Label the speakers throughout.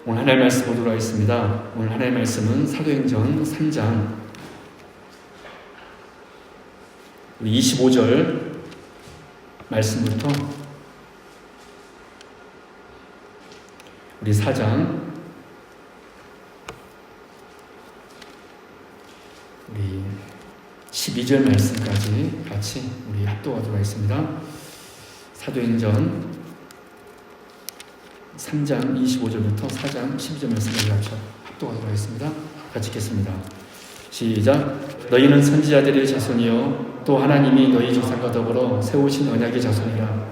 Speaker 1: 오늘 하나님의 말씀 보도록 하겠습니다. 오늘 하나님의 말씀은 사도행전 3장 25절 말씀부터 우리 4장 우리 12절 말씀까지 같이 우리 합독하도록 하겠습니다. 사도행전 3장 25절부터 4장 12절 말씀까지 같이 합독하도록 하겠습니다. 같이 읽겠습니다. 시작. 너희는 선지자들의 자손이요 또 하나님이 너희 조상과 더불어 세우신 언약의 자손이라.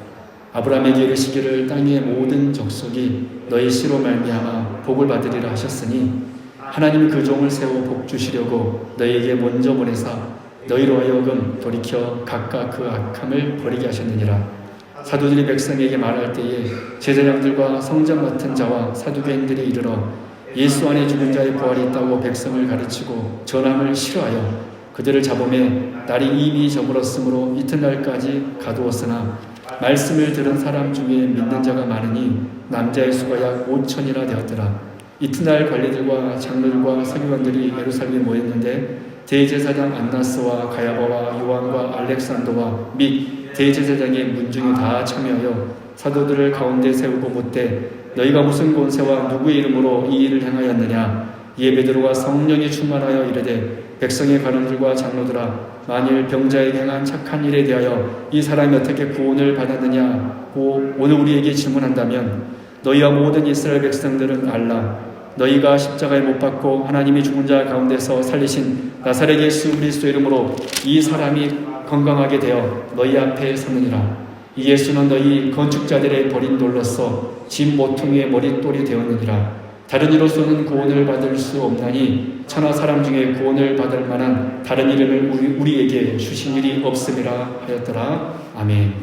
Speaker 1: 아브라함에게 이르시기를 땅의 모든 족속이 너희 씨로 말미암아 복을 받으리라 하셨으니 하나님이 그 종을 세워 복 주시려고 너희에게 먼저 보내사 너희로 하여금 돌이켜 각각 그 악함을 버리게 하셨느니라. 사도들이 백성에게 말할 때에 제사장들과 성전 맡은 자와 사두개인들이 이르러 예수 안에 죽은 자의 부활이 있다고 백성을 가르치고 전함을 싫어하여 그들을 잡음에 날이 이미 저물었으므로 이튿날까지 가두었으나 말씀을 들은 사람 중에 믿는 자가 많으니 남자의 수가 약 5천이나 되었더라. 이튿날 관리들과 장로들과 서기관들이 예루살렘에 모였는데 대제사장 안나스와 가야바와 요한과 알렉산더와 및 대제사장의 문중이 다 참여하여 사도들을 가운데 세우고 묻되 너희가 무슨 권세와 누구의 이름으로 이 일을 행하였느냐. 이에 베드로가 성령이 충만하여 이르되 백성의 관원들과 장로들아 만일 병자에게 행한 착한 일에 대하여 이 사람이 어떻게 구원을 받았느냐고 오늘 우리에게 질문한다면 너희와 모든 이스라엘 백성들은 알라. 너희가 십자가에 못 박고 하나님이 죽은 자 가운데서 살리신 나사렛 예수 그리스도 이름으로 이 사람이 건강하게 되어 너희 앞에 서느니라. 이 예수는 너희 건축자들의 버린 돌로서 진 모퉁이의 머릿돌이 되었느니라. 다른 이로서는 구원을 받을 수 없나니 천하 사람 중에 구원을 받을 만한 다른 이름을 우리에게 주신 일이 없음이라 하였더라. 아멘.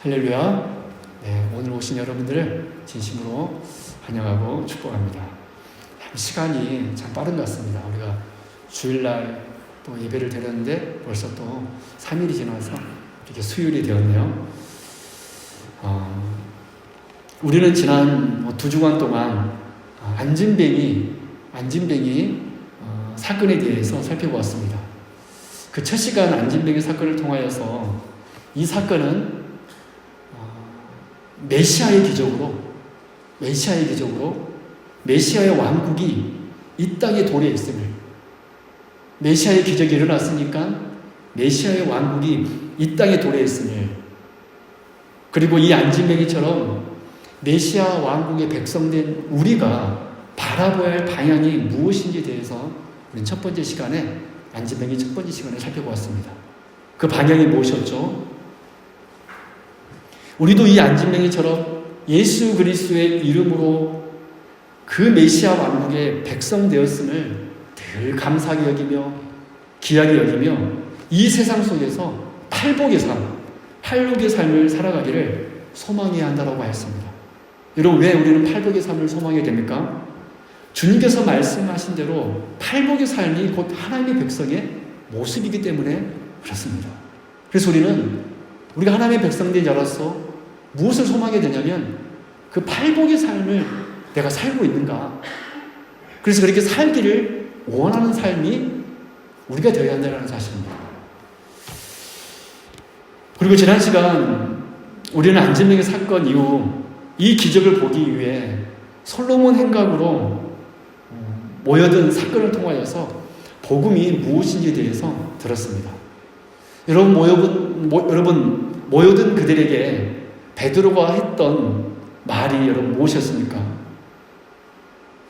Speaker 1: 할렐루야. 네, 오늘 오신 여러분들을 진심으로 환영하고 축복합니다. 시간이 참 빠른 것 같습니다. 우리가 주일날 또 예배를 드렸는데 벌써 또 3일이 지나서 이렇게 수요일이 되었네요. 우리는 지난 2주간 동안 안진뱅이 사건에 대해서 살펴보았습니다. 그 첫 시간 안진뱅이 사건을 통하여서 이 사건은 메시아의 기적으로 메시아의 왕국이 이 땅에 도래했음을, 메시아의 기적이 일어났으니까 메시아의 왕국이 이 땅에 도래했음을, 그리고 이 안진뱅이처럼 메시아 왕국의 백성된 우리가 바라봐야 할 방향이 무엇인지에 대해서 우리는 첫 번째 시간에 안진뱅이 첫 번째 시간에 살펴보았습니다. 그 방향이 무엇이었죠? 우리도 이 안진뱅이처럼 예수 그리스도의 이름으로 그 메시아 왕국의 백성 되었음을 늘 감사하게 여기며 귀하게 여기며 이 세상 속에서 팔복의 삶을 살아가기를 소망해야 한다고 하였습니다. 여러분, 왜 우리는 팔복의 삶을 소망해야 됩니까? 주님께서 말씀하신 대로 팔복의 삶이 곧 하나님의 백성의 모습이기 때문에 그렇습니다. 그래서 우리가 하나님의 백성된 자로서 무엇을 소망해야 되냐면 그 팔복의 삶을 내가 살고 있는가. 그래서 그렇게 살기를 원하는 삶이 우리가 되어야 한다는 사실입니다. 그리고 지난 시간 우리는 안진뱅이 사건 이후 이 기적을 보기 위해 솔로몬 행각으로 모여든 사건을 통하여서 복음이 무엇인지에 대해서 들었습니다. 여러분 모여든 그들에게 베드로가 했던 말이 여러분 무엇이었습니까?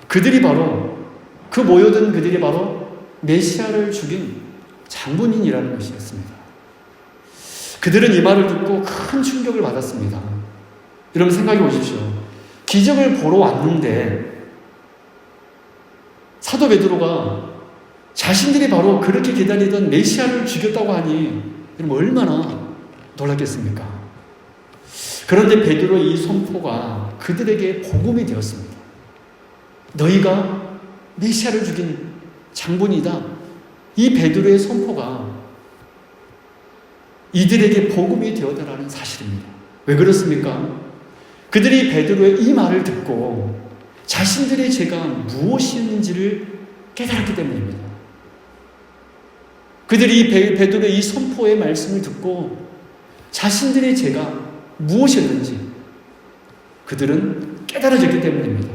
Speaker 1: 그 모여든 그들이 바로 메시아를 죽인 장본인이라는 것이었습니다. 그들은 이 말을 듣고 큰 충격을 받았습니다. 여러분 생각해 보십시오. 기적을 보러 왔는데 사도 베드로가 자신들이 바로 그렇게 기다리던 메시아를 죽였다고 하니 여러분 얼마나 놀랐겠습니까? 그런데 베드로의 이 선포가 그들에게 복음이 되었습니다. 너희가 메시아를 죽인 장본이다. 이 베드로의 선포가 이들에게 복음이 되었다라는 사실입니다. 왜 그렇습니까? 그들이 베드로의 이 말을 듣고 자신들의 죄가 무엇이었는지를 깨달았기 때문입니다. 그들이 베드로의 이 선포의 말씀을 듣고 자신들의 죄가 무엇이었는지 그들은 깨달아졌기 때문입니다.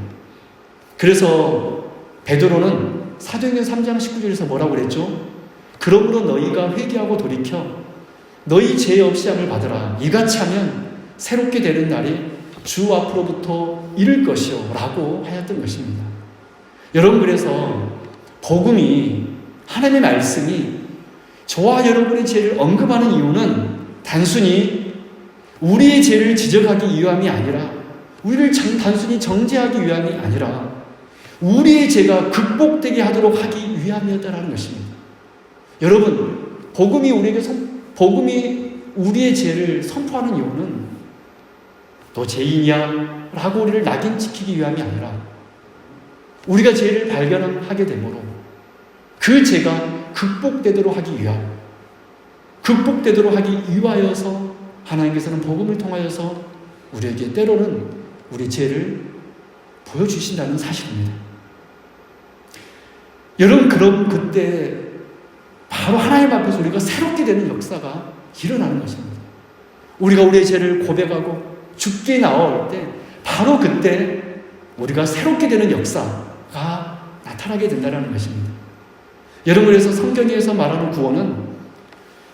Speaker 1: 그래서 베드로는 사도행전 3장 19절에서 뭐라고 그랬죠? 그러므로 너희가 회개하고 돌이켜 너희 죄 없이 함을 받으라. 이같이 하면 새롭게 되는 날이 주 앞으로부터 이를 것이요 라고 하였던 것입니다. 여러분, 그래서 복음이, 하나님의 말씀이 저와 여러분의 죄를 언급하는 이유는 단순히 우리의 죄를 지적하기 위함이 아니라, 우리를 단순히 정죄하기 위함이 아니라 우리의 죄가 극복되게 하도록 하기 위함이었다는 것입니다. 여러분, 복음이 우리의 죄를 선포하는 이유는 너 죄인이야 라고 우리를 낙인시키기 위함이 아니라 우리가 죄를 발견하게 되므로 그 죄가 극복되도록 하기 위하여서 하나님께서는 복음을 통하여서 우리에게 때로는 우리 죄를 보여주신다는 사실입니다. 여러분, 그럼 그때 바로 하나님 앞에서 우리가 새롭게 되는 역사가 일어나는 것입니다. 우리가 우리의 죄를 고백하고 죽게 나올 때 바로 그때 우리가 새롭게 되는 역사가 나타나게 된다는 것입니다. 여러분, 그래서 성경에서 말하는 구원은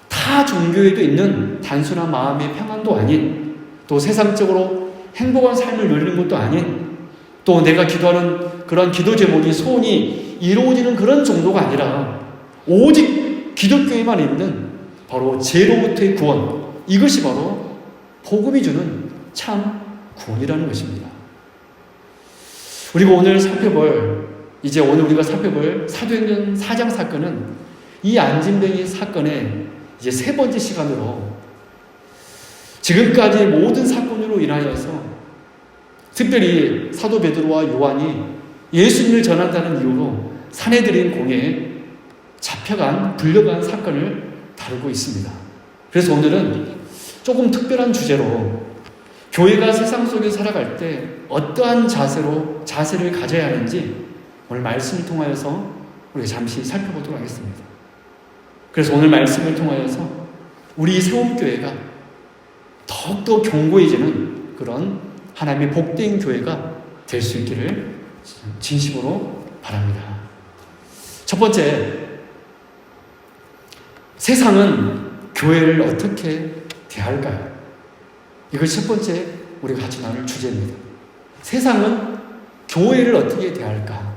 Speaker 1: 타 종교에도 있는 단순한 마음의 평안도 아닌, 또 세상적으로 행복한 삶을 누리는 것도 아닌, 또 내가 기도하는 그런 기도 제목이 소원이 이루어지는 그런 정도가 아니라 오직 기독교에만 있는 바로 죄로부터의 구원, 이것이 바로 복음이 주는 참 구원이라는 것입니다. 우리가 오늘 우리가 살펴볼 사도행전 4장 사건은 이 안진뱅이 사건의 이제 세 번째 시간으로 지금까지 모든 사건으로 인하여서 특별히 사도 베드로와 요한이 예수님을 전한다는 이유로 산헤드린 공회에 불려간 사건을 다루고 있습니다. 그래서 오늘은 조금 특별한 주제로 교회가 세상 속에 살아갈 때 어떠한 자세를 가져야 하는지 오늘 말씀을 통하여서 우리가 잠시 살펴보도록 하겠습니다. 그래서 오늘 말씀을 통하여서 우리 세움교회가 더욱더 견고해지는 그런 하나님의 복된 교회가 될 수 있기를 진심으로 바랍니다. 첫 번째, 세상은 교회를 어떻게 대할까요? 이것이 첫 번째 우리가 같이 나눌 주제입니다. 세상은 교회를 어떻게 대할까?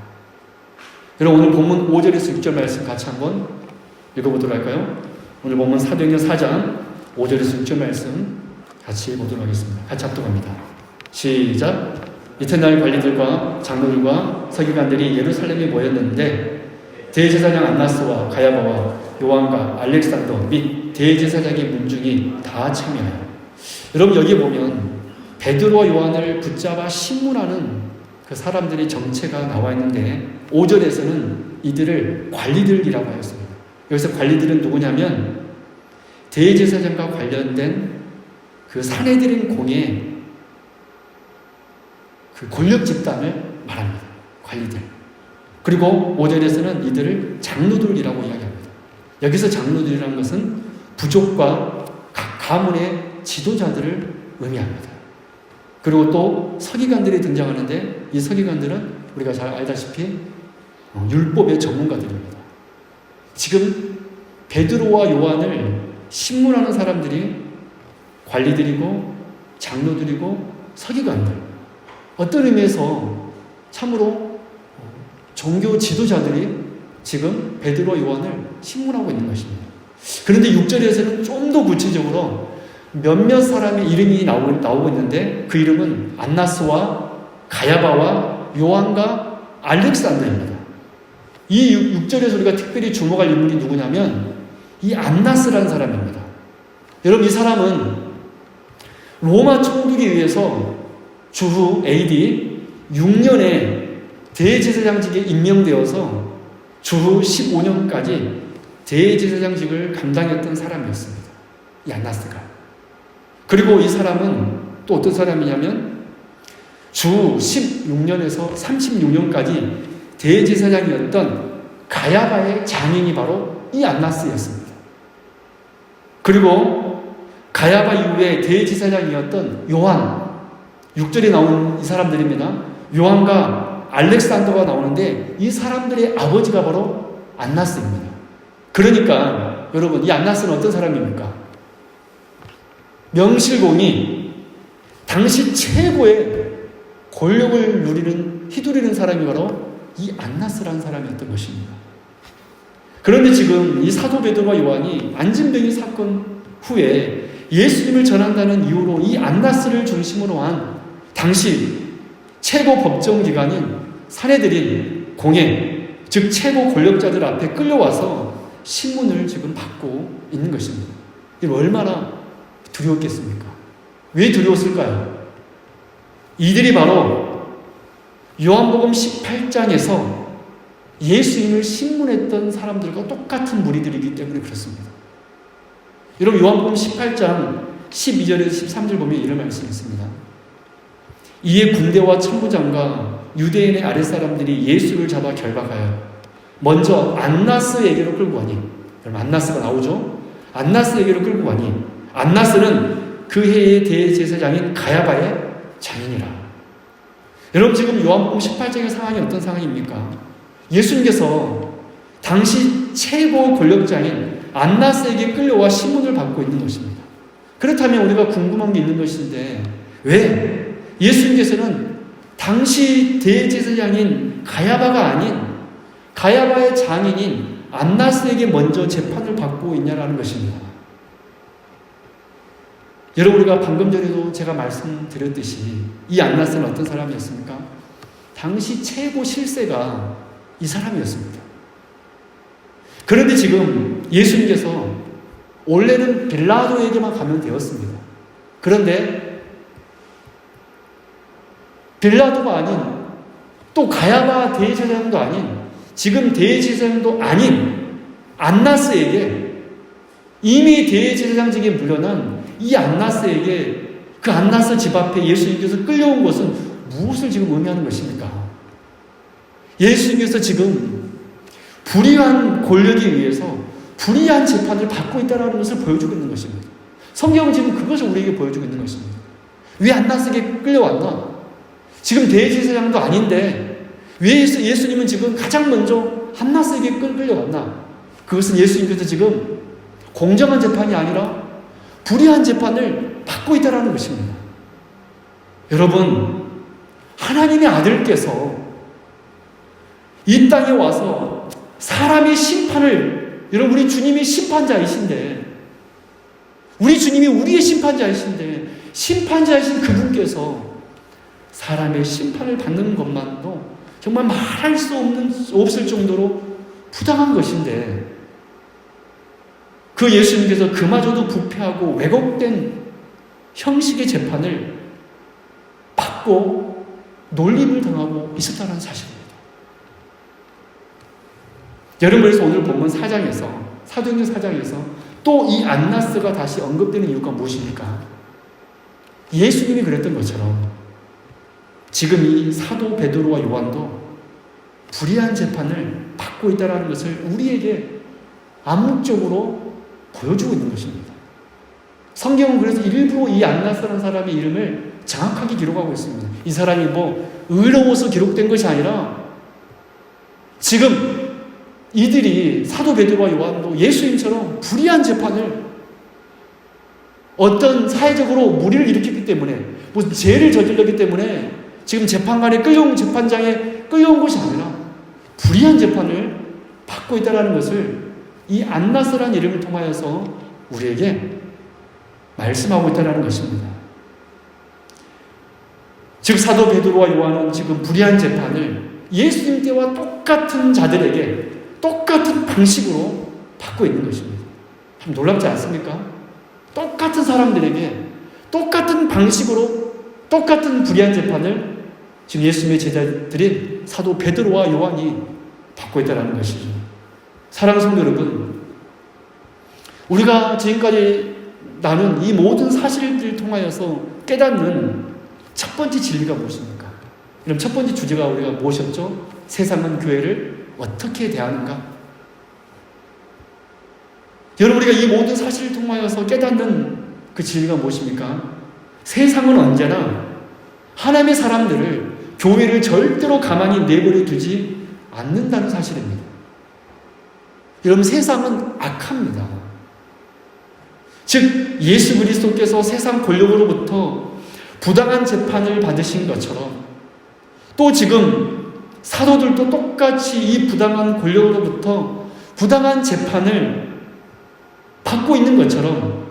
Speaker 1: 여러분, 오늘 본문 5절에서 6절 말씀 같이 한번 읽어보도록 할까요? 오늘 본문 사도행전 4장 5절에서 6절 말씀 같이 보도록 하겠습니다. 같이 합독합니다. 시작. 이튿날 관리들과 장로들과 서기관들이 예루살렘에 모였는데 대제사장 안나스와 가야바와 요한과 알렉산더 및 대제사장의 문중이 다 참여하여, 여러분, 여기 보면 베드로와 요한을 붙잡아 신문하는 그 사람들의 정체가 나와 있는데 5절에서는 이들을 관리들이라고 하였습니다. 여기서 관리들은 누구냐면 대제사장과 관련된 그 산헤드린 공의 그 권력 집단을 말합니다. 관리들. 그리고 5절에서는 이들을 장로들이라고 이야기합니다. 여기서 장로들이라는 것은 부족과 각 가문의 지도자들을 의미합니다. 그리고 또 서기관들이 등장하는데 이 서기관들은 우리가 잘 알다시피 율법의 전문가들입니다. 지금 베드로와 요한을 신문하는 사람들이 관리들이고 장로들이고 서기관들, 어떤 의미에서 참으로 종교 지도자들이 지금 베드로와 요한을 신문하고 있는 것입니다. 그런데 6절에서는 좀 더 구체적으로 몇몇 사람의 이름이 나오고 있는데 그 이름은 안나스와 가야바와 요한과 알렉산더입니다. 이 6절에서 우리가 특별히 주목할 인물이 누구냐면 이 안나스라는 사람입니다. 여러분, 이 사람은 로마 총독에 의해서 주후 AD 6년에 대제사장직에 임명되어서 주후 15년까지 대제사장직을 감당했던 사람이었습니다. 이 안나스가. 그리고 이 사람은 또 어떤 사람이냐면 주 16년에서 36년까지 대제사장이었던 가야바의 장인이 바로 이 안나스였습니다. 그리고 가야바 이후에 대제사장이었던 요한, 6절에 나온 이 사람들입니다. 요한과 알렉산더가 나오는데 이 사람들의 아버지가 바로 안나스입니다. 그러니까 여러분, 이 안나스는 어떤 사람입니까? 명실공히 당시 최고의 권력을 휘두르는 사람이 바로 이 안나스라는 사람이었던 것입니다. 그런데 지금 이 사도 베드로와 요한이 안진병의 사건 후에 예수님을 전한다는 이유로 이 안나스를 중심으로 한 당시 최고 법정기관인 사내들인 공회, 즉 최고 권력자들 앞에 끌려와서 신문을 지금 받고 있는 것입니다. 이게 얼마나 두려웠겠습니까? 왜 두려웠을까요? 이들이 바로 요한복음 18장에서 예수님을 신문했던 사람들과 똑같은 무리들이기 때문에 그렇습니다. 여러분, 요한복음 18장 12절에서 13절 보면 이런 말씀이 있습니다. 이에 군대와 천부장과 유대인의 아랫사람들이 예수를 잡아 결박하여 먼저 안나스에게로 끌고 가니, 여러분 안나스가 나오죠? 안나스에게로 끌고 가니, 안나스는 그 해의 대제사장인 가야바의 장인이라. 여러분, 지금 요한복음 18장의 상황이 어떤 상황입니까? 예수님께서 당시 최고 권력자인 안나스에게 끌려와 신문을 받고 있는 것입니다. 그렇다면 우리가 궁금한 게 있는 것인데, 왜 예수님께서는 당시 대제사장인 가야바가 아닌 가야바의 장인인 안나스에게 먼저 재판을 받고 있냐라는 것입니다. 여러분, 우리가 방금 전에도 제가 말씀드렸듯이 이 안나스는 어떤 사람이었습니까? 당시 최고 실세가 이 사람이었습니다. 그런데 지금 예수님께서 원래는 빌라도에게만 가면 되었습니다. 그런데 빌라도가 아닌, 또 가야바 대제사장도 아닌, 지금 대제사장도 아닌 안나스에게, 이미 대제사장직에 물러난 이 안나스에게, 그 안나스 집 앞에 예수님께서 끌려온 것은 무엇을 지금 의미하는 것입니까? 예수님께서 지금 불의한 권력에 의해서 불의한 재판을 받고 있다는 것을 보여주고 있는 것입니다. 성경은 지금 그것을 우리에게 보여주고 있는 것입니다. 왜 안나스에게 끌려왔나? 지금 대제사장도 아닌데 왜 예수님은 지금 가장 먼저 안나스에게 끌려왔나? 그것은 예수님께서 지금 공정한 재판이 아니라 불의한 재판을 받고 있다는 것입니다. 여러분, 하나님의 아들께서 이 땅에 와서 사람의 심판을, 여러분, 우리 주님이 심판자이신데, 우리 주님이 우리의 심판자이신데, 심판자이신 그분께서 사람의 심판을 받는 것만도 정말 말할 수 없을 정도로 부당한 것인데, 그 예수님께서 그마저도 부패하고 왜곡된 형식의 재판을 받고 놀림을 당하고 있었다는 사실입니다. 여러분, 그래서 오늘 본문 4장에서, 사도행전 4장에서 또 이 안나스가 다시 언급되는 이유가 무엇입니까? 예수님이 그랬던 것처럼 지금 이 사도 베드로와 요한도 불의한 재판을 받고 있다는 것을 우리에게 암묵적으로 보여주고 있는 것입니다. 성경은 그래서 일부러 이 안나스라는 사람의 이름을 정확하게 기록하고 있습니다. 이 사람이 의로워서 기록된 것이 아니라 지금 이들이, 사도 베드로와 요한도 예수님처럼 불의한 재판을, 어떤 사회적으로 무리를 일으켰기 때문에, 무슨 죄를 저질렀기 때문에 지금 재판관에 끌려온, 재판장에 끌려온 것이 아니라 불의한 재판을 받고 있다는 것을 이 안나스라는 이름을 통하여서 우리에게 말씀하고 있다는 것입니다. 즉 사도 베드로와 요한은 지금 불의한 재판을 예수님 때와 똑같은 자들에게 똑같은 방식으로 받고 있는 것입니다. 참 놀랍지 않습니까? 똑같은 사람들에게 똑같은 방식으로 똑같은 불의한 재판을 지금 예수님의 제자들인 사도 베드로와 요한이 받고 있다는 것이죠. 사랑하는 성도 여러분, 우리가 지금까지 나눈 이 모든 사실들을 통하여서 깨닫는 첫 번째 진리가 무엇입니까? 그럼 첫 번째 주제가 우리가 무엇이었죠? 세상은 교회를 어떻게 대하는가? 여러분, 우리가 이 모든 사실을 통하여서 깨닫는 그 진리가 무엇입니까? 세상은 언제나 하나님의 사람들을, 교회를 절대로 가만히 내버려 두지 않는다는 사실입니다. 여러분, 세상은 악합니다. 즉 예수 그리스도께서 세상 권력으로부터 부당한 재판을 받으신 것처럼, 또 지금 사도들도 똑같이 이 부당한 권력으로부터 부당한 재판을 받고 있는 것처럼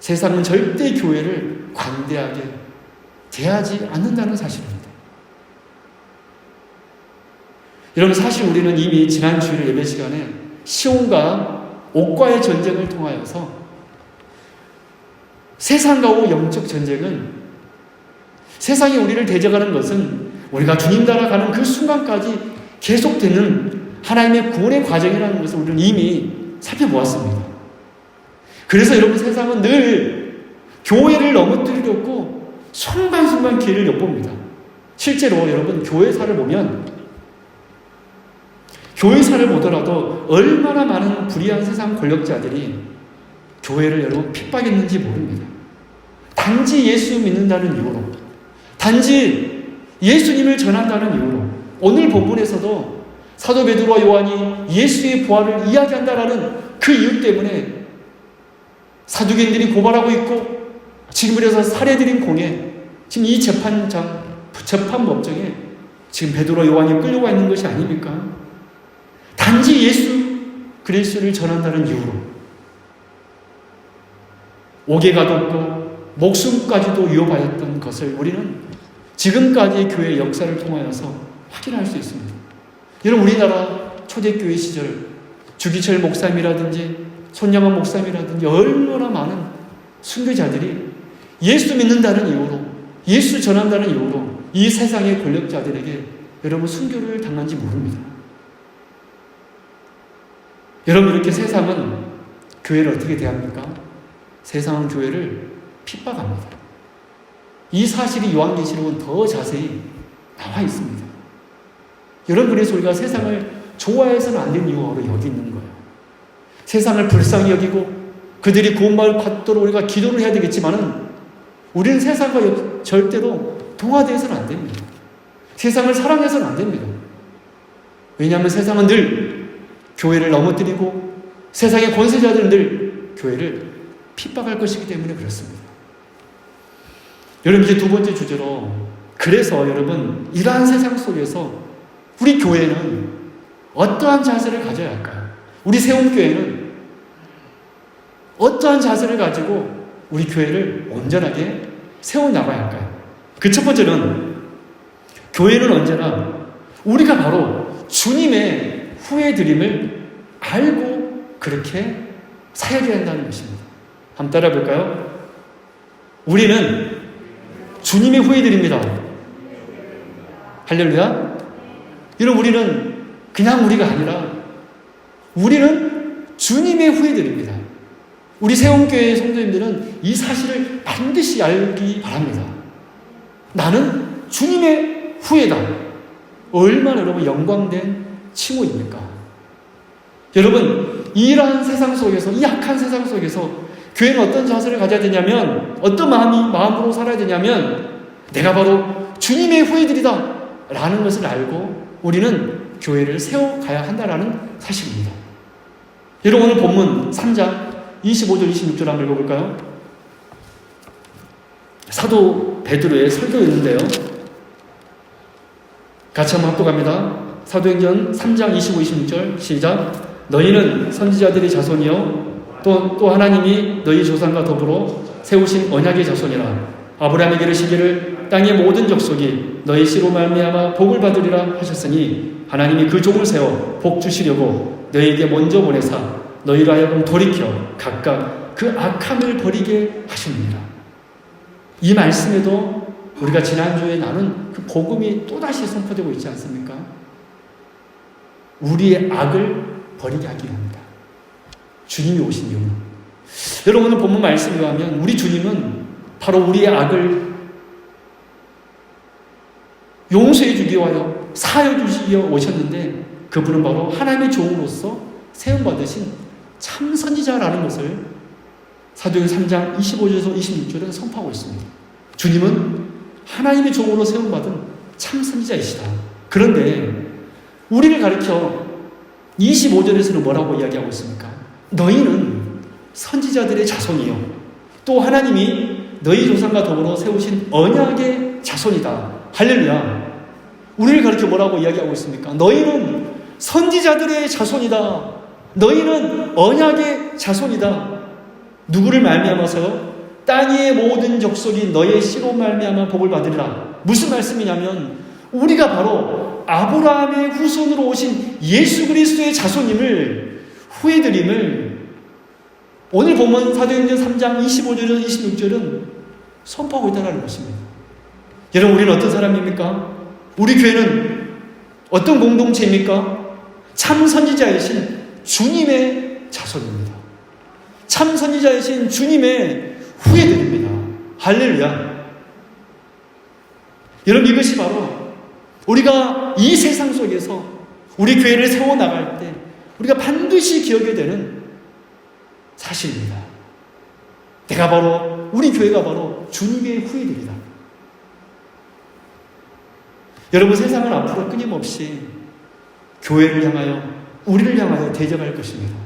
Speaker 1: 세상은 절대 교회를 관대하게 대하지 않는다는 사실입니다. 여러분, 사실 우리는 이미 지난 주일 예배 시간에 시온과 옥과의 전쟁을 통하여서 세상과 영적 전쟁은, 세상이 우리를 대적하는 것은 우리가 주님 따라가는 그 순간까지 계속되는 하나님의 구원의 과정이라는 것을 우리는 이미 살펴보았습니다. 그래서 여러분, 세상은 늘 교회를 넘어뜨리려고 순간순간 기회를 엿봅니다. 실제로 여러분, 교회사를 보더라도 얼마나 많은 불의한 세상 권력자들이 교회를 여러분 핍박했는지 모릅니다. 단지 예수 믿는다는 이유로, 단지 예수님을 전한다는 이유로, 오늘 본문에서도 사도 베드로와 요한이 예수의 부활을 이야기한다라는 그 이유 때문에 사두개인들이 고발하고 있고, 지금 그래서 살해드린 공에, 지금 이 재판 법정에 지금 베드로와 요한이 끌려가 있는 것이 아닙니까? 단지 예수 그리스도를 전한다는 이유로 옥에 가뒀고 목숨까지도 위협하였던 것을 우리는 지금까지의 교회의 역사를 통하여서 확인할 수 있습니다. 여러분, 우리나라 초대교회 시절 주기철 목사님이라든지 손양원 목사님이라든지 얼마나 많은 순교자들이 예수 믿는다는 이유로, 예수 전한다는 이유로 이 세상의 권력자들에게 여러분 순교를 당한지 모릅니다. 여러분, 이렇게 세상은 교회를 어떻게 대합니까? 세상은 교회를 핍박합니다. 이 사실이 요한계시록은 더 자세히 나와 있습니다. 여러분, 그래서 우리가 세상을 좋아해서는 안 되는 이유가 여기 있는 거예요. 세상을 불쌍히 여기고 그들이 구원받을 받도록 우리가 기도를 해야 되겠지만은 우리는 세상과 절대로 동화되어서는 안 됩니다. 세상을 사랑해서는 안 됩니다. 왜냐하면 세상은 늘 교회를 넘어뜨리고 세상의 권세자들은 늘 교회를 핍박할 것이기 때문에 그렇습니다. 여러분, 이제 두 번째 주제로, 그래서 여러분, 이러한 세상 속에서 우리 교회는 어떠한 자세를 가져야 할까요? 우리 세움교회는 어떠한 자세를 가지고 우리 교회를 온전하게 세워나가야 할까요? 그 첫 번째는, 교회는 언제나 우리가 바로 주님의 후회드림을 알고 그렇게 사역해야 한다는 것입니다. 한번 따라 볼까요? 우리는 주님의 후회드립니다. 할렐루야. 여러분, 우리는 그냥 우리가 아니라 우리는 주님의 후회드립니다. 우리 세움교회의 성도님들은 이 사실을 반드시 알기 바랍니다. 나는 주님의 후회다. 얼마나 여러분 영광된 칭호입니까? 여러분, 이러한 세상 속에서, 이 악한 세상 속에서 교회는 어떤 자세를 가져야 되냐면, 어떤 마음으로 살아야 되냐면, 내가 바로 주님의 후예들이다 라는 것을 알고 우리는 교회를 세워가야 한다라는 사실입니다. 여러분, 오늘 본문 3장 25절 26절 한번 읽어볼까요? 사도 베드로의 설교였는데요, 같이 한번 합독합니다. 사도행전 3장 25, 26절 시작. 너희는 선지자들의 자손이요 또 하나님이 너희 조상과 더불어 세우신 언약의 자손이라. 아브라함에게 이르시기를 땅의 모든 족속이 너희 씨로 말미암아 복을 받으리라 하셨으니 하나님이 그 종을 세워 복 주시려고 너희에게 먼저 보내사 너희로 하여금 돌이켜 각각 그 악함을 버리게 하십니다. 이 말씀에도 우리가 지난주에 나눈 그 복음이 또다시 선포되고 있지 않습니까? 우리의 악을 버리게 하기 위함이다. 주님이 오신 이유는, 여러분, 오늘 본문 말씀에 의하면 우리 주님은 바로 우리의 악을 용서해 주기 위하여 사여 주시기 위하여 오셨는데 그분은 바로 하나님의 종으로서 세움받으신 참 선지자라는 것을 사도행전 3장 25절에서 26절은 선포하고 있습니다. 주님은 하나님의 종으로 세움받은 참 선지자이시다. 그런데 우리를 가르쳐 25절에서는 뭐라고 이야기하고 있습니까? 너희는 선지자들의 자손이요 또 하나님이 너희 조상과 더불어 세우신 언약의 자손이다. 할렐루야. 우리를 가르쳐 뭐라고 이야기하고 있습니까? 너희는 선지자들의 자손이다. 너희는 언약의 자손이다. 누구를 말미암아서요? 땅 위의 모든 족속이 너의 씨로 말미암아 복을 받으리라. 무슨 말씀이냐면 우리가 바로 아브라함의 후손으로 오신 예수 그리스도의 자손임을 후회드림을 오늘 보면 사도행전 3장 25절에서 26절은 선포하고 있다는 것입니다. 여러분 우리는 어떤 사람입니까? 우리 교회는 어떤 공동체입니까? 참 선지자이신 주님의 자손입니다. 참 선지자이신 주님의 후예들입니다. 할렐루야. 여러분 이것이 바로 우리가 이 세상 속에서 우리 교회를 세워나갈 때 우리가 반드시 기억해야 되는 사실입니다. 내가 바로 우리 교회가 바로 주님의 후예들이다. 여러분 세상은 앞으로 끊임없이 교회를 향하여 우리를 향하여 대적할 것입니다.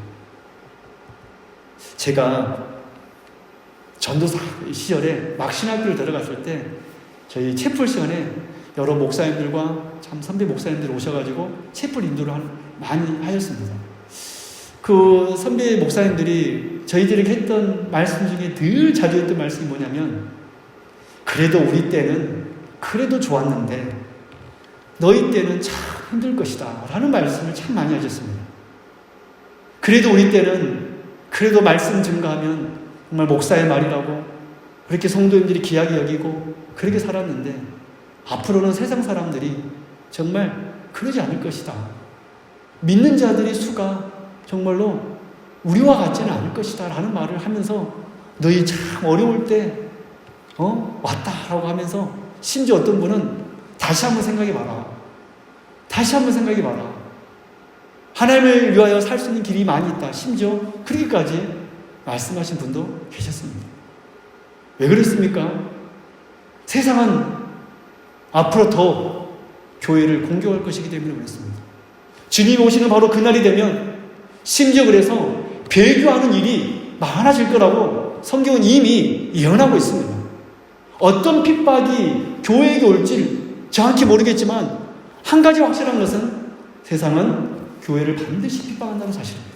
Speaker 1: 제가 전도사 시절에 막 신학교를 들어갔을 때 저희 채플 시간에 여러 목사님들과 참 선배 목사님들이 오셔가지고 채플 인도를 많이 하셨습니다. 그 선배 목사님들이 저희들에게 했던 말씀 중에 늘 자주 했던 말씀이 뭐냐면 그래도 우리 때는 그래도 좋았는데 너희 때는 참 힘들 것이다 라는 말씀을 참 많이 하셨습니다. 그래도 우리 때는 그래도 말씀 증가하면 정말 목사의 말이라고 그렇게 성도님들이 귀하게 여기고 그렇게 살았는데 앞으로는 세상 사람들이 정말 그러지 않을 것이다. 믿는 자들의 수가 정말로 우리와 같지는 않을 것이다 라는 말을 하면서 너희 참 어려울 때 왔다라고 하면서 심지어 어떤 분은 다시 한번 생각해봐라. 다시 한번 생각해봐라. 하나님을 위하여 살 수 있는 길이 많이 있다. 심지어 그렇게까지 말씀하신 분도 계셨습니다. 왜 그렇습니까? 세상은 앞으로 더 교회를 공격할 것이기 때문에 그렇습니다. 주님이 오시는 바로 그날이 되면 심지어 그래서 배교하는 일이 많아질 거라고 성경은 이미 예언하고 있습니다. 어떤 핍박이 교회에게 올지 정확히 모르겠지만 한 가지 확실한 것은 세상은 교회를 반드시 핍박한다는 사실입니다.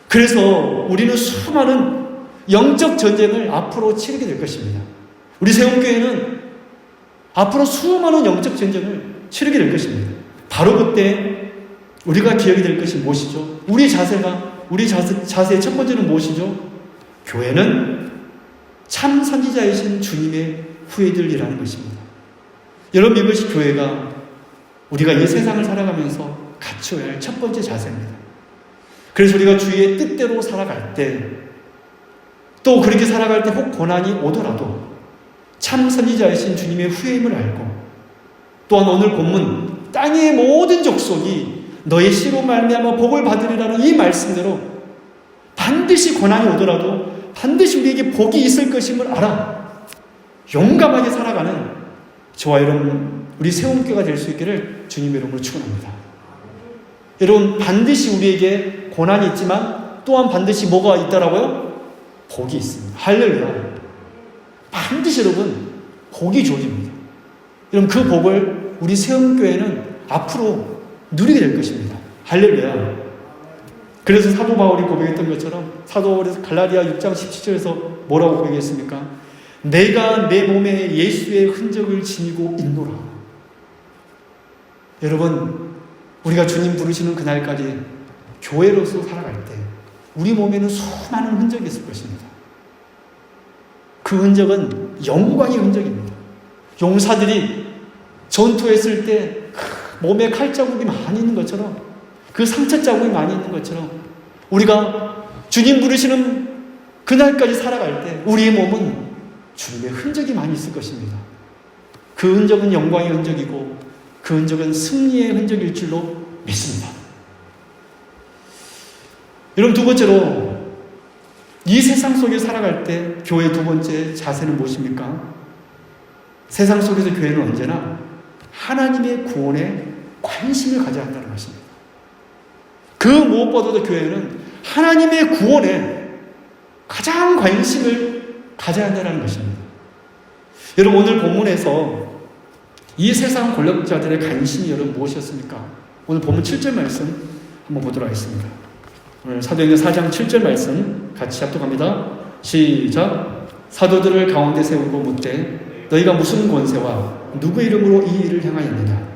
Speaker 1: 그래서 우리는 수많은 영적 전쟁을 앞으로 치르게 될 것입니다. 우리 세움교회는 앞으로 수많은 영적 전쟁을 치르게 될 것입니다. 바로 그때 우리가 기억이 될 것이 무엇이죠? 우리 자세의 첫 번째는 무엇이죠? 교회는 참 선지자이신 주님의 후예들이라는 것입니다. 여러분 이것이 교회가 우리가 이 세상을 살아가면서 갖춰야 할 첫 번째 자세입니다. 그래서 우리가 주의 뜻대로 살아갈 때 또 그렇게 살아갈 때 혹 고난이 오더라도 참 선지자이신 주님의 후예임을 알고 또한 오늘 본문 땅의 모든 족속이 너의 씨로 말미암아 복을 받으리라는 이 말씀대로 반드시 고난이 오더라도 반드시 우리에게 복이 있을 것임을 알아 용감하게 살아가는 저와 여러분 우리 세움교가 될 수 있기를 주님의 이름으로 축원합니다. 여러분 반드시 우리에게 고난이 있지만 또한 반드시 뭐가 있다라고요? 복이 있습니다. 할렐루야. 반드시 여러분 복이 주어집니다. 여러분 그 복을 우리 세움교회는 앞으로 누리게 될 것입니다. 할렐루야. 그래서 사도 바울이 고백했던 것처럼 사도 바울에서 갈라디아 6장 17절에서 뭐라고 고백했습니까? 내가 내 몸에 예수의 흔적을 지니고 있노라. 여러분 우리가 주님 부르시는 그날까지 교회로서 살아갈 때 우리 몸에는 수많은 흔적이 있을 것입니다. 그 흔적은 영광의 흔적입니다. 용사들이 전투했을 때 몸에 칼자국이 많이 있는 것처럼 그 상처 자국이 많이 있는 것처럼 우리가 주님 부르시는 그날까지 살아갈 때 우리의 몸은 주님의 흔적이 많이 있을 것입니다. 그 흔적은 영광의 흔적이고 그 흔적은 승리의 흔적일 줄로 믿습니다. 여러분, 두 번째로 이 세상 속에 살아갈 때 교회의 두 번째 자세는 무엇입니까? 세상 속에서 교회는 언제나 하나님의 구원에 관심을 가져야 한다는 것입니다. 그 무엇보다도 교회는 하나님의 구원에 가장 관심을 가져야 한다는 것입니다. 여러분, 오늘 본문에서 이 세상 권력자들의 관심이 여러분 무엇이었습니까? 오늘 본문 7절 말씀 한번 보도록 하겠습니다. 오늘 사도행전 4장 7절 말씀 같이 합독합니다. 시작. 사도들을 가운데 세우고 묻되 너희가 무슨 권세와 누구 이름으로 이 일을 행하였느냐?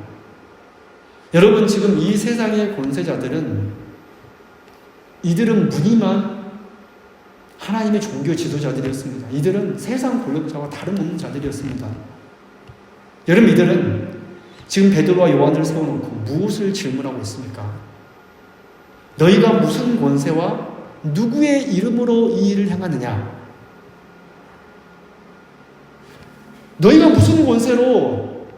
Speaker 1: 여러분, 지금 이 세상의 권세자들은 이들은 무늬만 하나님의 종교 지도자들이었습니다. 이들은 세상 권력자와 다름없는 자들이었습니다. 여러분, 이들은 지금 베드로와 요한을 세워놓고 무엇을 질문하고 있습니까? 너희가 무슨 권세와 누구의 이름으로 이 일을 행하느냐? 너희가 무슨 권세로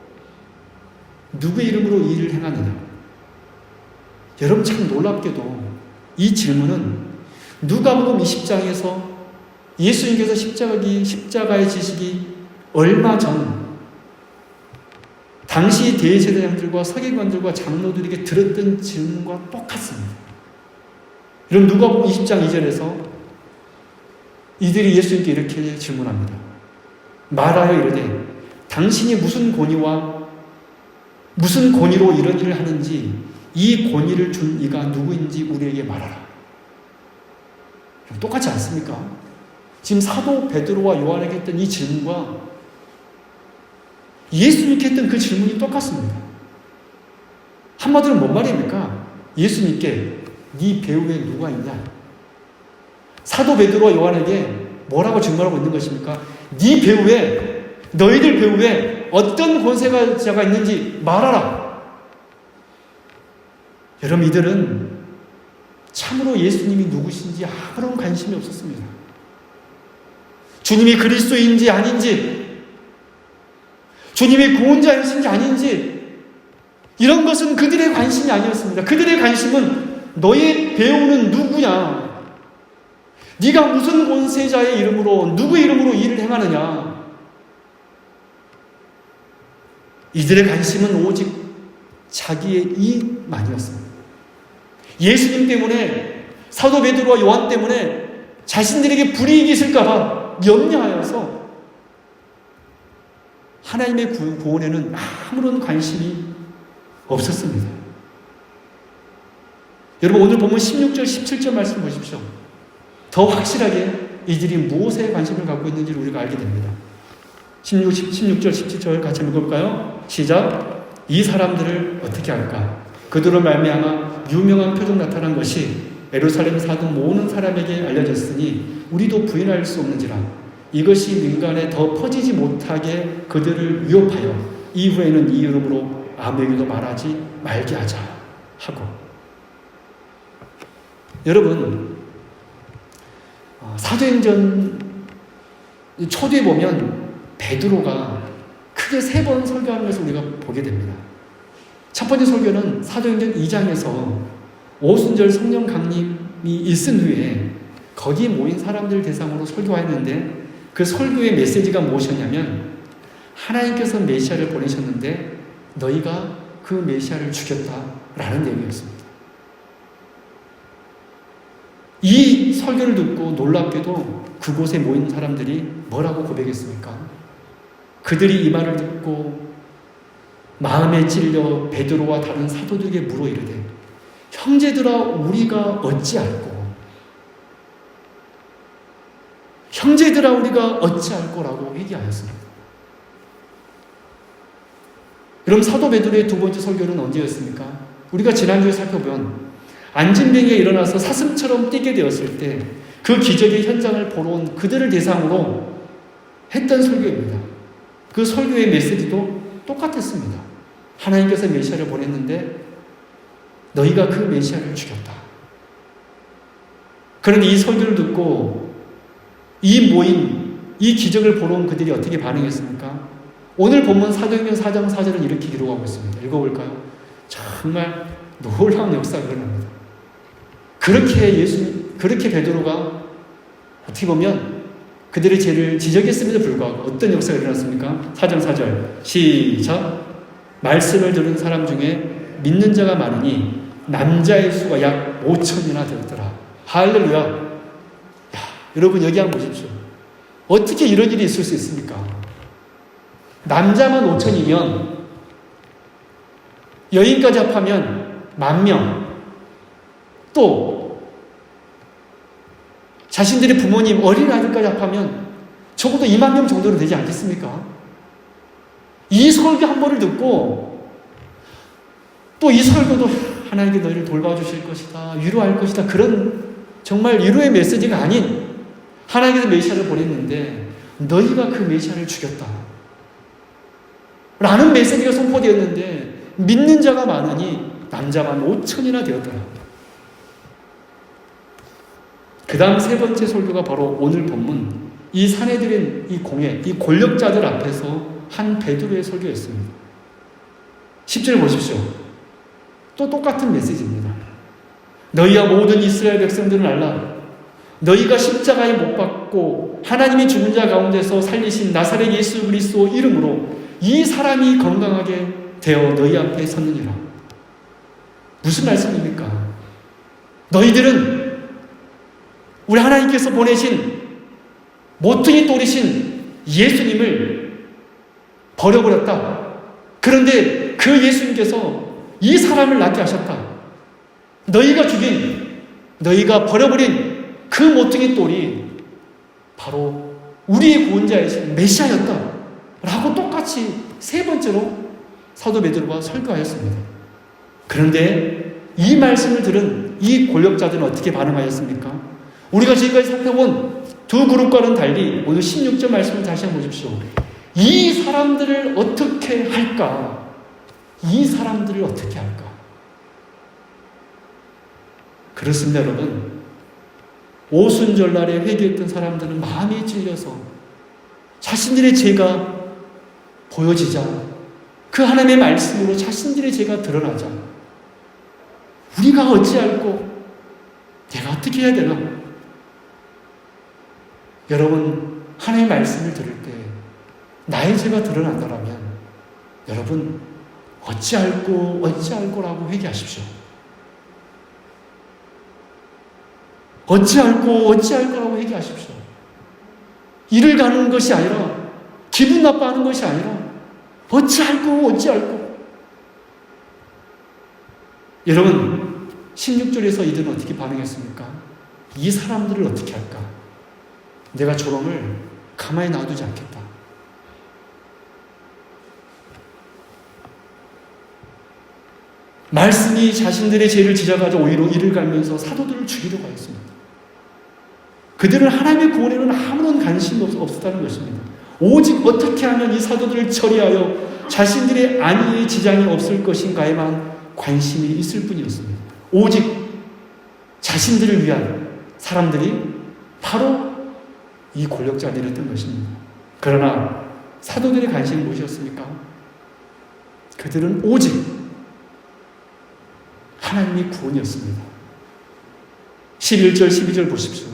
Speaker 1: 누구의 이름으로 이 일을 행하느냐? 여러분, 참 놀랍게도 이 질문은 누가복음 20장에서 예수님께서 십자가의 지식이 얼마 전 당시 대제사장들과 서기관들과 장로들에게 들었던 질문과 똑같습니다. 여러분, 누가복음 20장 2절에서 이들이 예수님께 이렇게 질문합니다. 말하여 이르되 당신이 무슨 권위와 무슨 권위로 이런 일을 하는지 이 권위를 준 이가 누구인지 우리에게 말하라. 똑같지 않습니까? 지금 사도 베드로와 요한에게 했던 이 질문과 예수님께 했던 그 질문이 똑같습니다. 한마디로 뭔 말입니까? 예수님께 네 배후에 누가 있냐? 사도 베드로와 요한에게 뭐라고 질문하고 있는 것입니까? 네 배후에, 너희들 배후에 어떤 권세자가 있는지 말하라. 여러분, 이들은 참으로 예수님이 누구신지 아무런 관심이 없었습니다. 주님이 그리스도인지 아닌지, 주님이 구원자이신지 아닌지, 이런 것은 그들의 관심이 아니었습니다. 그들의 관심은 너의 배우는 누구냐? 네가 무슨 권세자의 이름으로, 누구의 이름으로 일을 행하느냐? 이들의 관심은 오직 자기의 이익만이었습니다. 예수님 때문에, 사도 베드로와 요한 때문에 자신들에게 불이익이 있을까봐 염려하여서 하나님의 구원에는 아무런 관심이 없었습니다. 여러분, 오늘 보면 16절, 17절 말씀 보십시오. 더 확실하게 이들이 무엇에 관심을 갖고 있는지를 우리가 알게 됩니다. 16절, 17절 같이 읽어볼까요? 시작. 이 사람들을 어떻게 할까? 그들로 말미암아 유명한 표적 나타난 것이 예루살렘 사도 모든 사람에게 알려졌으니 우리도 부인할 수 없는지라. 이것이 민간에 더 퍼지지 못하게 그들을 위협하여 이후에는 이 이름으로 아무에게도 말하지 말게 하자 하고. 여러분, 사도행전 초대에 보면 베드로가 크게 3번 설교하는 것을 우리가 보게 됩니다. 첫 번째 설교는 사도행전 2장에서 오순절 성령 강림이 있은 후에 거기 모인 사람들 대상으로 설교하였는데, 그 설교의 메시지가 무엇이었냐면 하나님께서 메시아를 보내셨는데 너희가 그 메시아를 죽였다라는 내용이었습니다. 이 설교를 듣고 놀랍게도 그곳에 모인 사람들이 뭐라고 고백했습니까? 그들이 이 말을 듣고 마음에 찔려 베드로와 다른 사도들에게 물어 이르되 형제들아 우리가 어찌할꼬? 형제들아 우리가 어찌할꼬라고 회개하였습니다. 여러분, 사도 베드로의 두 번째 설교는 언제였습니까? 우리가 지난주에 살펴본 안진뱅이가 일어나서 사슴처럼 뛰게 되었을 때 그 기적의 현장을 보러 온 그들을 대상으로 했던 설교입니다. 그 설교의 메시지도 똑같았습니다. 하나님께서 메시아를 보냈는데 너희가 그 메시아를 죽였다. 그런데 이 설교를 듣고 이 모인, 이 기적을 보러 온 그들이 어떻게 반응했습니까? 오늘 본문 사도행전 4장 4절은 이렇게 기록하고 있습니다. 읽어볼까요? 정말 놀라운 역사가 일어납니다. 그렇게 베드로가 어떻게 보면 그들의 죄를 지적했음에도 불구하고 어떤 역사가 일어났습니까? 4장 4절 시작. 말씀을 들은 사람 중에 믿는 자가 많으니 남자의 수가 약 5천이나 되었더라. 할렐루야. 야, 여러분 여기 한번 보십시오. 어떻게 이런 일이 있을 수 있습니까? 남자만 5천이면 여인까지 합하면 10,000명, 또 자신들의 부모님, 어린아이들까지 합하면 적어도 20,000명 정도는 되지 않겠습니까? 이 설교 한 번을 듣고 또 이 설교도 하나님께 너희를 돌봐주실 것이다, 위로할 것이다, 그런 정말 위로의 메시지가 아닌 하나님께서 메시아를 보냈는데 너희가 그 메시아를 죽였다 라는 메시지가 선포되었는데 믿는 자가 많으니 남자만 5천이나 되었더라. 그 다음 세 번째 설교가 바로 오늘 본문 이 사내들인 이 공회, 이 권력자들 앞에서 한 베드로의 설교였습니다. 10절 보십시오. 또 똑같은 메시지입니다. 너희와 모든 이스라엘 백성들은 알라. 너희가 십자가에 못 박고 하나님이 죽은 자 가운데서 살리신 나사렛 예수 그리스도 이름으로 이 사람이 건강하게 되어 너희 앞에 섰느니라. 무슨 말씀입니까? 너희들은 우리 하나님께서 보내신 모퉁이 돌이신 예수님을 버려버렸다. 그런데 그 예수님께서 이 사람을 낫게 하셨다. 너희가 죽인, 너희가 버려버린 그 모퉁이 돌이 바로 우리의 구원자이신 메시아였다 라고 똑같이 세 번째로 사도 베드로가 설교하였습니다. 그런데 이 말씀을 들은 이 권력자들은 어떻게 반응하였습니까? 우리가 지금까지 살펴본 두 그룹과는 달리 오늘 16절 말씀을 다시 한번 보십시오. 이 사람들을 어떻게 할까? 이 사람들을 어떻게 할까? 그렇습니다, 여러분. 오순절날에 회개했던 사람들은 마음이 찔려서 자신들의 죄가 보여지자 그 하나님의 말씀으로 자신들의 죄가 드러나자 우리가 어찌할꼬 내가 어떻게 해야 되나? 여러분 하나님의 말씀을 들을 때 나의 죄가 드러난다라면 여러분 어찌할꼬라고 회개하십시오. 어찌할꼬라고 회개하십시오. 일을 가는 것이 아니라 기분 나빠하는 것이 아니라 어찌할꼬. 여러분 16절에서 이들은 어떻게 반응했습니까? 이 사람들을 어떻게 할까? 내가 저놈을 가만히 놔두지 않겠다. 말씀이 자신들의 죄를 지적하자 오히려 이를 갈면서 사도들을 죽이려고 하였습니다. 그들은 하나님의 구원에는 아무런 관심이 없었다는 것입니다. 오직 어떻게 하면 이 사도들을 처리하여 자신들의 안위에 지장이 없을 것인가에만 관심이 있을 뿐이었습니다. 오직 자신들을 위한 사람들이 바로 이 권력자들이었던 것입니다. 그러나 사도들의 관심이 무엇이었습니까? 그들은 오직 하나님의 구원이었습니다. 11절 12절 보십시오.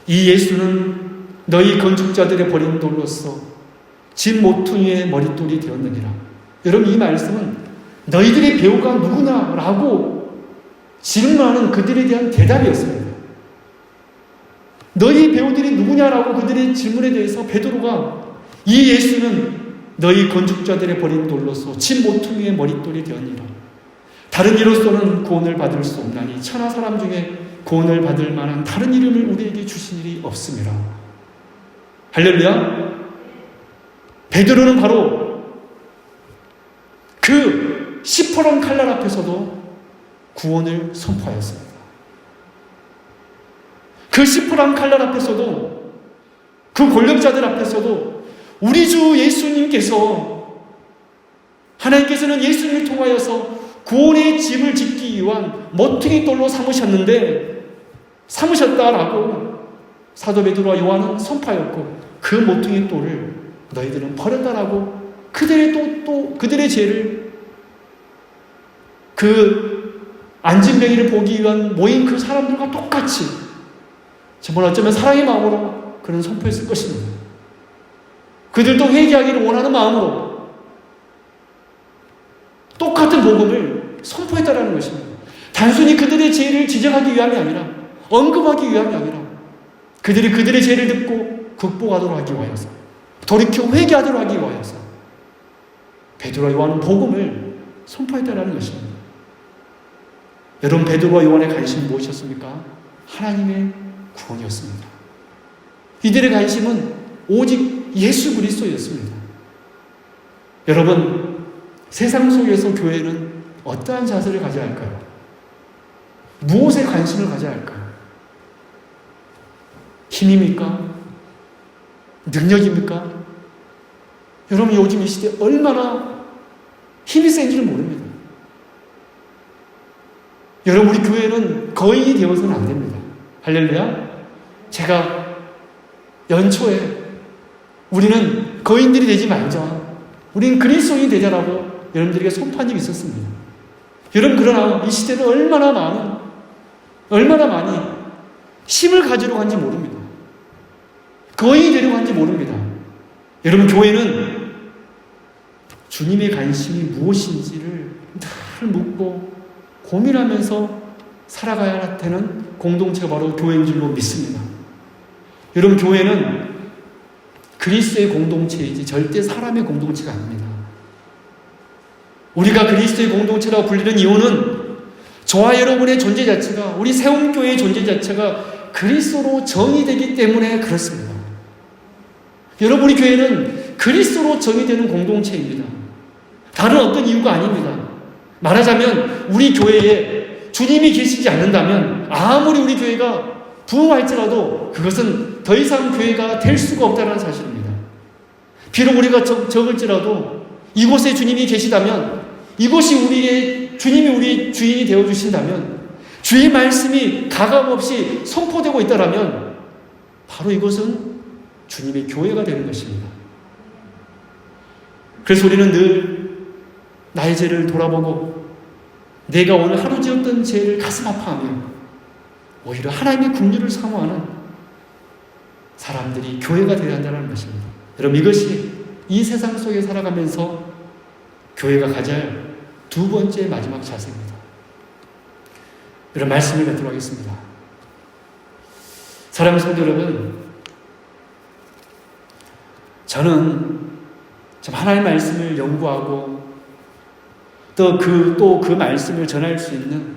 Speaker 1: 이 예수는 너희 건축자들의 버린 돌로서 집 모퉁이의 머릿돌이 되었느니라. 여러분 이 말씀은 너희들의 배우가 누구냐라고 질문하는 그들에 대한 대답이었습니다. 너희 배우들이 누구냐라고 그들의 질문에 대해서 베드로가 이 예수는 너희 건축자들의 버린 돌로서 집 모퉁이의 머릿돌이 되었느니라. 다른 이로서는 구원을 받을 수 없나니 천하 사람 중에 구원을 받을 만한 다른 이름을 우리에게 주신 일이 없습니다. 할렐루야. 베드로는 바로 그 시퍼런 칼날 앞에서도 구원을 선포하였습니다. 그 시퍼런 칼날 앞에서도 그 권력자들 앞에서도 우리 주 예수님께서 하나님께서는 예수님을 통하여서 구원의 집을 짓기 위한 모퉁이 돌로 삼으셨다라고 사도 베드로와 요한은 선포하였고 그 모퉁이 돌을 너희들은 버렸다라고 그들의 죄를, 그 안진뱅이를 보기 위한 모인 그 사람들과 똑같이 정말 어쩌면 사랑의 마음으로 그런 선포했을 것입니다. 그들도 회개하기를 원하는 마음으로 똑같은 복음을 선포했다라는 것입니다. 단순히 그들의 죄를 지적하기 위함이 아니라, 언급하기 위함이 아니라, 그들이 그들의 죄를 듣고 극복하도록 하기 위하여서, 돌이켜 회개하도록 하기 위하여서 베드로와 요한은 복음을 선포했다라는 것입니다. 여러분, 베드로와 요한의 관심이 무엇이었습니까? 하나님의 구원이었습니다. 이들의 관심은 오직 예수 그리스도였습니다. 여러분, 세상 속에서 교회는 어떠한 자세를 가져야 할까요? 무엇에 관심을 가져야 할까요? 힘입니까? 능력입니까? 여러분, 요즘 이 시대 얼마나 힘이 센지를 모릅니다. 여러분, 우리 교회는 거인이 되어서는 안 됩니다. 할렐루야. 제가 연초에 우리는 거인들이 되지 말자, 우리는 그리스도인이 되자라고 여러분들에게 선포한 적이 있었습니다. 여러분, 그러나 이 시대는 얼마나 많이 힘을 가지려고 하는지 모릅니다. 거인이 되려고 하는지 모릅니다. 여러분, 교회는 주님의 관심이 무엇인지를 늘 묻고 고민하면서 살아가야 되는 공동체가 바로 교회인 줄로 믿습니다. 여러분, 교회는 그리스도의 공동체이지 절대 사람의 공동체가 아닙니다. 우리가 그리스도의 공동체라고 불리는 이유는 저와 여러분의 존재 자체가, 우리 세움교회의 존재 자체가 그리스도로 정의되기 때문에 그렇습니다. 여러분, 우리 교회는 그리스도로 정의되는 공동체입니다. 다른 어떤 이유가 아닙니다. 말하자면 우리 교회에 주님이 계시지 않는다면 아무리 우리 교회가 부흥할지라도 그것은 더 이상 교회가 될 수가 없다는 사실입니다. 비록 우리가 적을지라도 이곳에 주님이 계시다면, 이곳이 주님이 우리 주인이 되어주신다면, 주의 말씀이 가감없이 선포되고 있다면 바로 이것은 주님의 교회가 되는 것입니다. 그래서 우리는 늘 나의 죄를 돌아보고 내가 오늘 하루 지었던 죄를 가슴 아파하며 오히려 하나님의 긍휼을 사모하는 사람들이 교회가 되어야 한다는 것입니다. 여러분, 이것이 이 세상 속에 살아가면서 교회가 가져야 할 두 번째 마지막 자세입니다. 여러분, 말씀을 맺도록 하겠습니다. 사랑하는 성도 여러분, 저는 참 하나님의 말씀을 연구하고 또 그 말씀을 전할 수 있는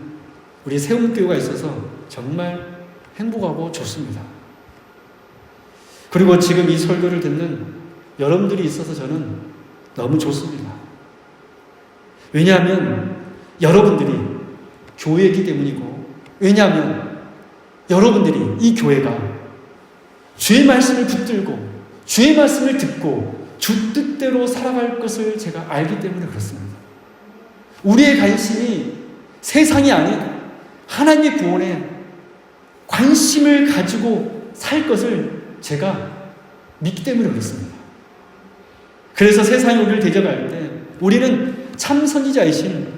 Speaker 1: 우리 세움교회가 있어서 정말 행복하고 좋습니다. 그리고 지금 이 설교를 듣는 여러분들이 있어서 저는 너무 좋습니다. 왜냐하면 여러분들이 교회이기 때문이고, 왜냐하면 여러분들이 이 교회가 주의 말씀을 붙들고 주의 말씀을 듣고 주 뜻대로 살아갈 것을 제가 알기 때문에 그렇습니다. 우리의 관심이 세상이 아닌 하나님의 구원에 관심을 가지고 살 것을 제가 믿기 때문에 그렇습니다. 그래서 세상이 우리를 대적할 때 우리는 참 선지자이신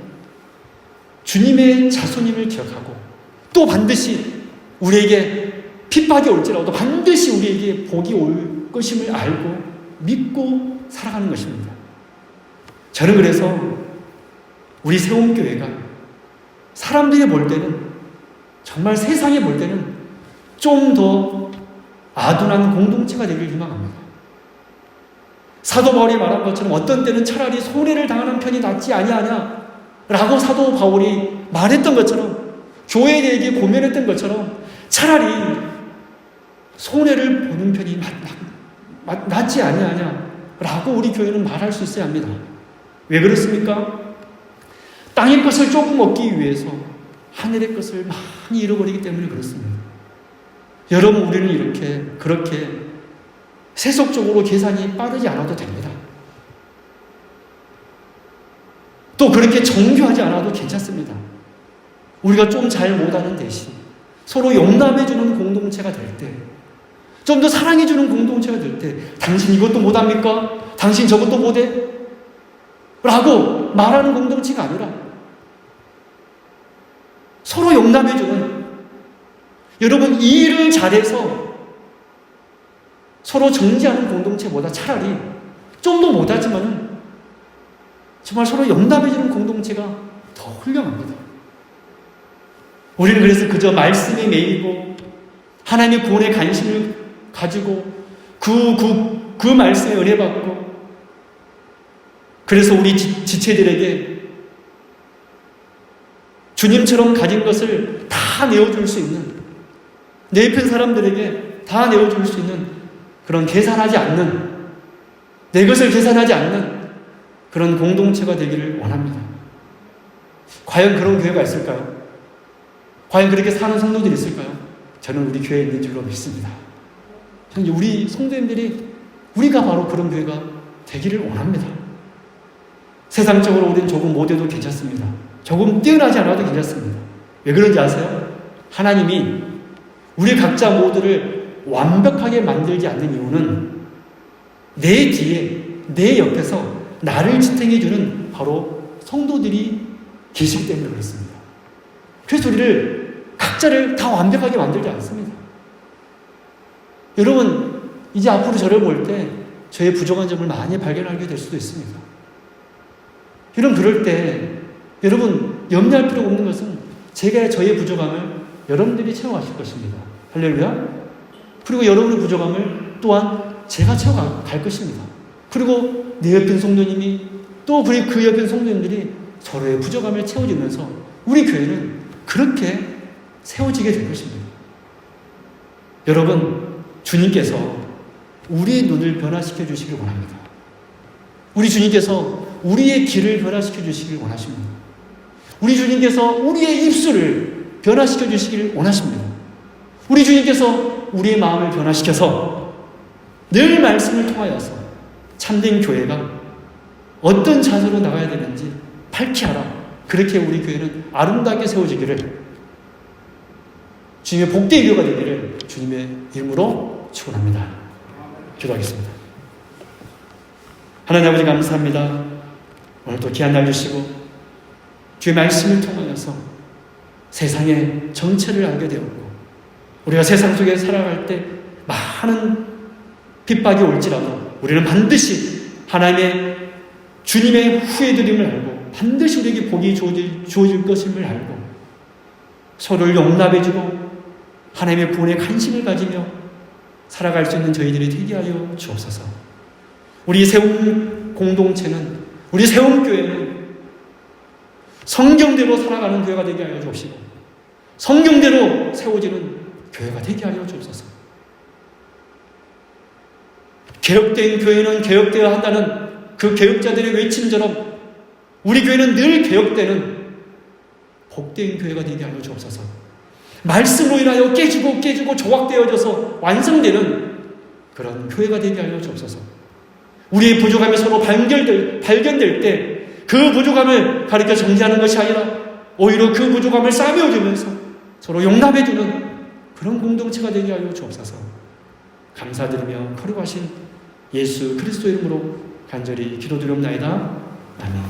Speaker 1: 주님의 자손임을 기억하고, 또 반드시 우리에게 핍박이 올지라도 반드시 우리에게 복이 올 것임을 알고 믿고 살아가는 것입니다. 저는 그래서 우리 세움교회가 사람들이 볼 때는, 정말 세상이 볼 때는 좀 더 아둔한 공동체가 되길 희망합니다. 사도 바울이 말한 것처럼 어떤 때는 차라리 손해를 당하는 편이 낫지 아니하냐 라고 사도 바울이 말했던 것처럼, 교회에게 고면했던 것처럼 차라리 손해를 보는 편이 낫지 아니하냐 라고 우리 교회는 말할 수 있어야 합니다. 왜 그렇습니까? 땅의 것을 조금 얻기 위해서 하늘의 것을 많이 잃어버리기 때문에 그렇습니다. 여러분, 우리는 그렇게 세속적으로 계산이 빠르지 않아도 됩니다. 또 그렇게 정교하지 않아도 괜찮습니다. 우리가 좀 잘 못하는 대신 서로 용납해주는 공동체가 될 때, 좀 더 사랑해주는 공동체가 될 때, 당신 이것도 못합니까? 당신 저것도 못해? 라고 말하는 공동체가 아니라 서로 용납해주는, 여러분 이 일을 잘해서 서로 정지하는 공동체보다 차라리 좀 더 못하지만은 정말 서로 용납해주는 공동체가 더 훌륭합니다. 우리는 그래서 그저 말씀에 매이고 하나님의 구원에 관심을 가지고 그 말씀에 은혜 받고, 그래서 우리 지체들에게 주님처럼 가진 것을 다 내어줄 수 있는, 내 옆에 사람들에게 다 내어줄 수 있는 그런 계산하지 않는, 내 것을 계산하지 않는 그런 공동체가 되기를 원합니다. 과연 그런 교회가 있을까요? 과연 그렇게 사는 성도들이 있을까요? 저는 우리 교회에 있는 줄로 믿습니다. 저는 우리 성도님들이, 우리가 바로 그런 교회가 되기를 원합니다. 세상적으로 우리는 조금 못해도 괜찮습니다. 조금 뛰어나지 않아도 괜찮습니다. 왜 그런지 아세요? 하나님이 우리 각자 모두를 완벽하게 만들지 않는 이유는 내 뒤에, 내 옆에서 나를 지탱해주는 바로 성도들이 계시기 때문에 그렇습니다. 그래서 우리를 각자를 다 완벽하게 만들지 않습니다. 여러분, 이제 앞으로 저를 볼 때 저의 부족한 점을 많이 발견하게 될 수도 있습니다. 여러분, 그럴 때 여러분 염려할 필요가 없는 것은 제가 저의 부족함을 여러분들이 채워가실 것입니다. 할렐루야. 그리고 여러분의 부족함을 또한 제가 채워갈 것입니다. 그리고 내 옆에 성도님이 또 그 옆에 성도님들이 서로의 부족함을 채워주면서 우리 교회는 그렇게 세워지게 될 것입니다. 여러분, 주님께서 우리의 눈을 변화시켜 주시길 원합니다. 우리 주님께서 우리의 길을 변화시켜 주시길 원하십니다. 우리 주님께서 우리의 입술을 변화시켜 주시길 원하십니다. 우리 주님께서 우리의 마음을 변화시켜서 늘 말씀을 통하여서 참된 교회가 어떤 자세로 나가야 되는지 밝히 알아. 그렇게 우리 교회는 아름답게 세워지기를, 주님의 복된 교회가 되기를 주님의 이름으로 축원합니다. 기도하겠습니다. 하나님 아버지 감사합니다. 오늘도 귀한 날 주시고 주의 말씀을 통하여서 세상의 정체를 알게 되었고, 우리가 세상 속에 살아갈 때 많은 핍박이 올지라도 우리는 반드시 하나님의 주님의 후회드림을 알고 반드시 우리에게 복이 주어질 것임을 알고 서로를 용납해주고 하나님의 구원에 관심을 가지며 살아갈 수 있는 저희들이 되게 하여 주옵소서. 우리 세움 공동체는, 우리 세움 교회는 성경대로 살아가는 교회가 되게 하여 주옵시고 성경대로 세워지는 교회가 되게 하여 주옵소서. 개혁된 교회는 개혁되어야 한다는 그 개혁자들의 외침처럼 우리 교회는 늘 개혁되는 복된 교회가 되게 하여 주옵소서. 말씀으로 인하여 깨지고 조각되어져서 완성되는 그런 교회가 되게 하여 주옵소서. 우리의 부족함이 서로 발견될 때 그 부족함을 가르쳐 정지하는 것이 아니라 오히려 그 부족함을 싸매어주면서 서로 용납해주는 그런 공동체가 되게 하여 주옵소서. 감사드리며 거룩하신 예수 그리스도 이름으로 간절히 기도드리옵나이다. 아멘.